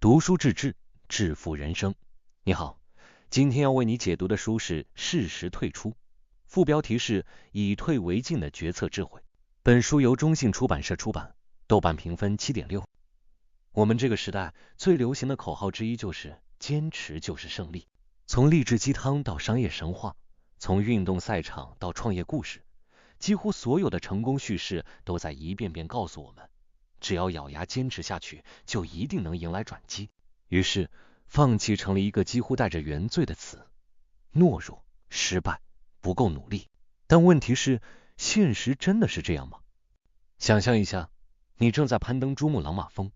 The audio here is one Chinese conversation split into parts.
读书致智，致富人生。你好，今天要为你解读的书是《适时退出》，副标题是以退为进的决策智慧。本书由中信出版社出版，豆瓣评分7.6。我们这个时代最流行的口号之一就是坚持就是胜利。从励志鸡汤到商业神话，从运动赛场到创业故事，几乎所有的成功叙事都在一遍遍告诉我们，只要咬牙坚持下去，就一定能迎来转机。于是，放弃成了一个几乎带着原罪的词，懦弱、失败、不够努力。但问题是，现实真的是这样吗？想象一下，你正在攀登珠穆朗玛峰，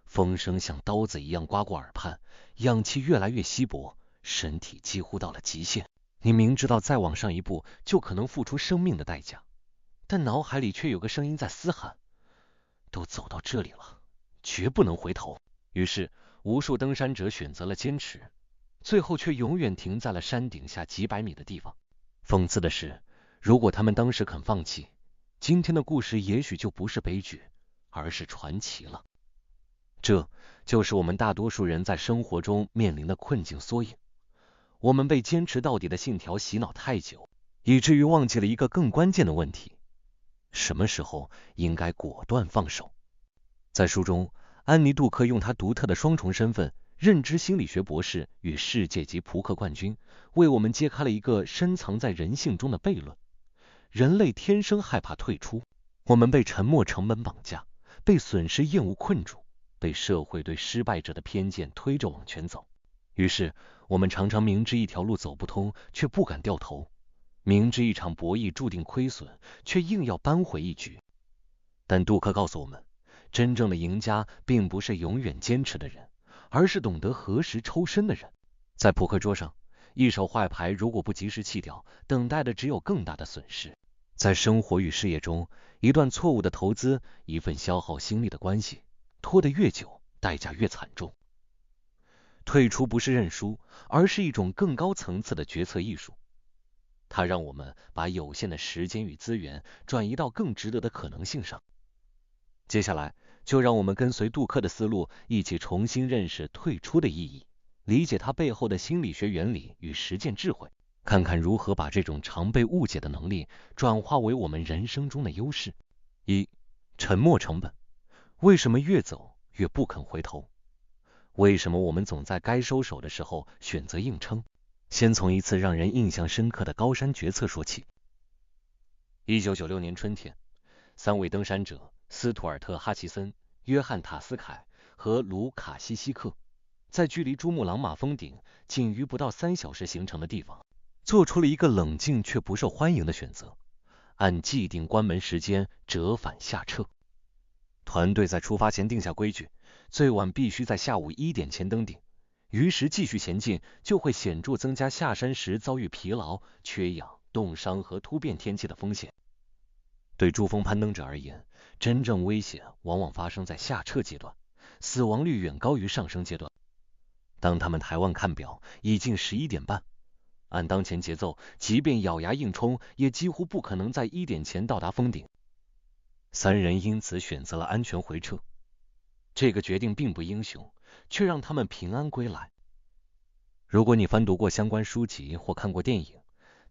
风声像刀子一样刮过耳畔，氧气越来越稀薄，身体几乎到了极限。你明知道再往上一步就可能付出生命的代价，但脑海里却有个声音在嘶喊，都走到这里了，绝不能回头。于是无数登山者选择了坚持，最后却永远停在了山顶下几百米的地方。讽刺的是，如果他们当时肯放弃，今天的故事也许就不是悲剧，而是传奇了。这就是我们大多数人在生活中面临的困境缩影。我们被坚持到底的信条洗脑太久，以至于忘记了一个更关键的问题：什么时候应该果断放手？在书中，安妮·杜克用她独特的双重身份，认知心理学博士与世界级扑克冠军，为我们揭开了一个深藏在人性中的悖论：人类天生害怕退出。我们被沉没成本绑架，被损失厌恶困住，被社会对失败者的偏见推着往前走。于是我们常常明知一条路走不通，却不敢掉头；明知一场博弈注定亏损，却硬要扳回一局。但杜克告诉我们，真正的赢家并不是永远坚持的人，而是懂得何时抽身的人。在扑克桌上，一手坏牌如果不及时弃掉，等待的只有更大的损失。在生活与事业中，一段错误的投资，一份消耗心力的关系，拖得越久，代价越惨重。退出不是认输，而是一种更高层次的决策艺术。它让我们把有限的时间与资源转移到更值得的可能性上。接下来，就让我们跟随杜克的思路，一起重新认识退出的意义，理解它背后的心理学原理与实践智慧，看看如何把这种常被误解的能力转化为我们人生中的优势。一、沉没成本。为什么越走越不肯回头？为什么我们总在该收手的时候选择硬撑？先从一次让人印象深刻的高山决策说起。1996年春天，3位登山者斯图尔特·哈奇森、约翰·塔斯凯和卢卡西希克，在距离珠穆朗玛峰顶仅余不到3小时行程的地方，做出了一个冷静却不受欢迎的选择，按既定关门时间折返下撤。团队在出发前定下规矩，最晚必须在下午1点前登顶，于是继续前进就会显著增加下山时遭遇疲劳、缺氧、冻伤和突变天气的风险。对珠峰攀登者而言，真正危险往往发生在下撤阶段，死亡率远高于上升阶段。当他们抬望看表，已近11点半，按当前节奏，即便咬牙硬冲，也几乎不可能在1点前到达峰顶。3人因此选择了安全回撤。这个决定并不英雄，却让他们平安归来。如果你翻读过相关书籍或看过电影，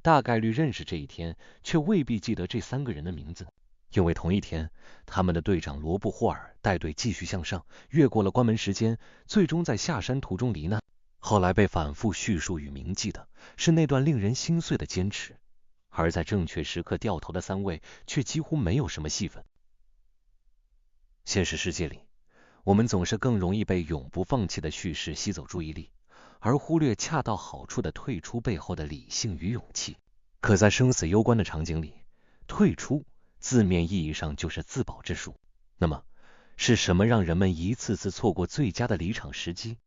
大概率认识这一天，却未必记得这3个人的名字，因为同一天，他们的队长罗布霍尔带队继续向上，越过了关门时间，最终在下山途中罹难。后来被反复叙述与铭记的是那段令人心碎的坚持，而在正确时刻掉头的3位却几乎没有什么戏份。现实世界里，我们总是更容易被永不放弃的叙事吸走注意力，而忽略恰到好处的退出背后的理性与勇气。可在生死攸关的场景里，退出字面意义上就是自保之术。那么，是什么让人们一次次错过最佳的离场时机？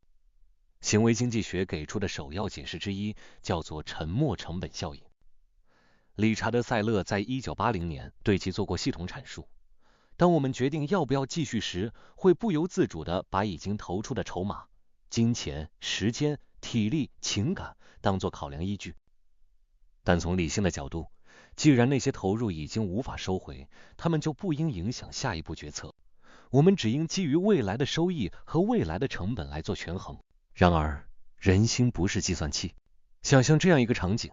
行为经济学给出的首要解释之一叫做沉没成本效应。理查德·塞勒在1980年对其做过系统阐述。当我们决定要不要继续时，会不由自主地把已经投出的筹码、金钱、时间、体力、情感当作考量依据。但从理性的角度，既然那些投入已经无法收回，他们就不应影响下一步决策。我们只应基于未来的收益和未来的成本来做权衡。然而，人心不是计算器。想象这样一个场景，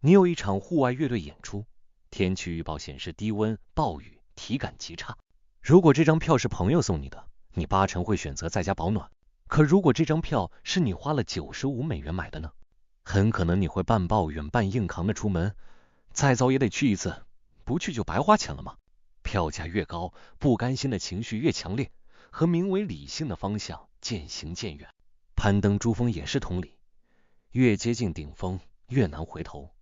你有一场户外乐队演出，天气预报显示低温、暴雨，体感极差。如果这张票是朋友送你的，你80%会选择在家保暖。可如果这张票是你花了$95买的呢？很可能你会半抱怨半硬扛的出门，再早也得去一次，不去就白花钱了吗？票价越高，不甘心的情绪越强烈，和名为理性的方向渐行渐远。攀登珠峰也是同理，越接近顶峰越难回头，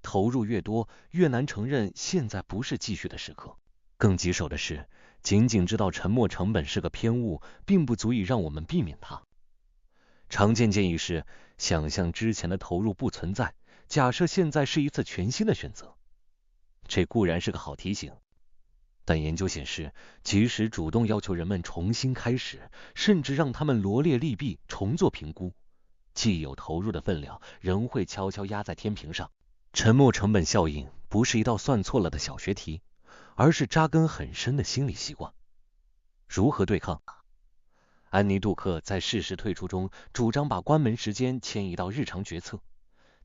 投入越多越难承认现在不是继续的时刻。更棘手的是，仅仅知道沉没成本是个偏误，并不足以让我们避免它。常见建议是，想象之前的投入不存在，假设现在是一次全新的选择。这固然是个好提醒，但研究显示，即使主动要求人们重新开始，甚至让他们罗列利弊，重做评估，既有投入的分量仍会悄悄压在天平上。沉没成本效应不是一道算错了的小学题，而是扎根很深的心理习惯。如何对抗？安妮·杜克在《适时退出》中主张把关门时间迁移到日常决策，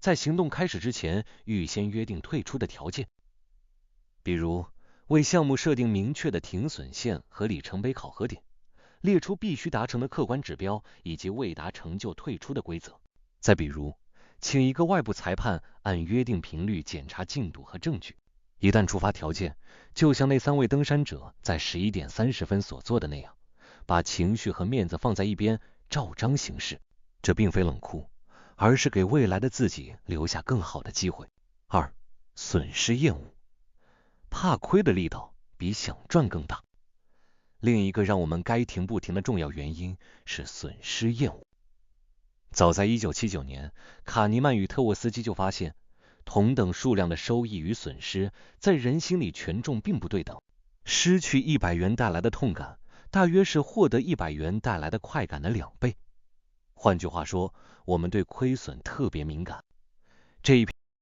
在行动开始之前预先约定退出的条件，比如为项目设定明确的停损线和里程碑考核点，列出必须达成的客观指标以及未达成就退出的规则。再比如，请一个外部裁判按约定频率检查进度和证据。一旦触发条件，就像那3位登山者在11点30分所做的那样，把情绪和面子放在一边，照章行事。这并非冷酷，而是给未来的自己留下更好的机会。2. 损失厌恶，怕亏的力道比想赚更大。另一个让我们该停不停的重要原因是损失厌恶。早在1979年，卡尼曼与特沃斯基就发现，同等数量的收益与损失在人心里权重并不对等。失去100元带来的痛感，大约是获得100元带来的快感的2倍。换句话说，我们对亏损特别敏感。这一篇